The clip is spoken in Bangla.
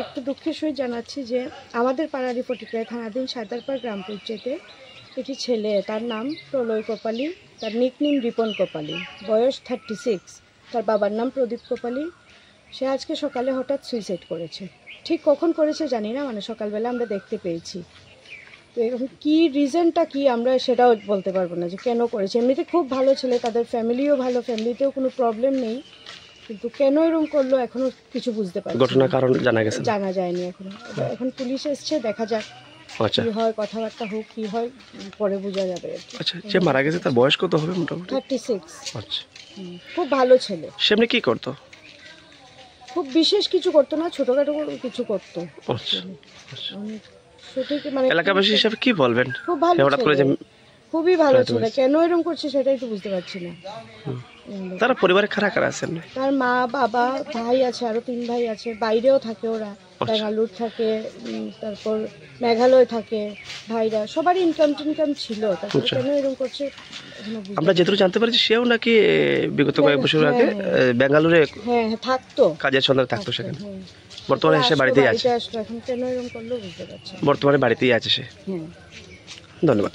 একটু দুঃখের সহিত জানাচ্ছি যে আমাদের পাড়ারই ফটিকরায় থানাধীন সাঁতারপাড় গ্রাম পঞ্চায়েতে একটি ছেলে, তার নাম প্রলয় কোপালি, তার নিকনেম রিপন কোপালি, বয়স 36, তার বাবার নাম প্রদীপ কোপালি। সে আজকে সকালে হঠাৎ সুইসাইড করেছে। ঠিক কখন করেছে জানি না, মানে সকালবেলা আমরা দেখতে পেয়েছি। তো এরকম কী রিজনটা কি আমরা সেটাও বলতে পারবো না যে কেন করেছে। এমনিতে খুব ভালো ছেলে, তাদের ফ্যামিলিও ভালো, ফ্যামিলিতেও কোনো প্রবলেম নেই, কিন্তু কেন এরকম করলো এখনো কিছু বুঝতে পারছি না। ঘটনার কারণ জানা যায়নি এখনো। এখন পুলিশ এসছে, দেখা যাক আচ্ছা কি হয়, কথাবার্তা হোক, কি হয় পরে বোঝা যাবে। আচ্ছা, যে মারা গেছে তার বয়স কত হবে মোটামুটি? 36। আচ্ছা, খুব ভালো ছেলে। সে এমনি কি করতো? খুব বিশেষ কিছু করতো না, ছোটখাটো কিছু করতো। আচ্ছা, সঠিক মানে এলাকাবাসী হিসাবে কি বলবেন? খুব ভালো, হঠাৎ করে যে খুবই ভালো ছেলে, কেন এরকম করছে সেটাই তো বুঝতে পারছি না। তারা পরিবারে কারা কারা আছেন? তার মা, বাবা, ভাই আছে, আরো 3 ভাই আছে, বাইরেও থাকে ওরা, বেঙ্গালুর থাকে, তারপর মেঘালয় থাকে ভাইরা, সবারই ইনকাম ছিল। তারপর কেন এরকম করছে আমরা যেটুকু জানতে পারছি সেও নাকি বিগত কয়েক বছর আগে বেঙ্গালুরে থাকতো, কাজের সন্ধানে থাকতো সেখানে। বর্তমানে সে বাড়িতেই আছে। এখন কেন এরকম করলো বুঝতে পারছি। বর্তমানে বাড়িতেই আছে সে। হ্যাঁ, ধন্যবাদ।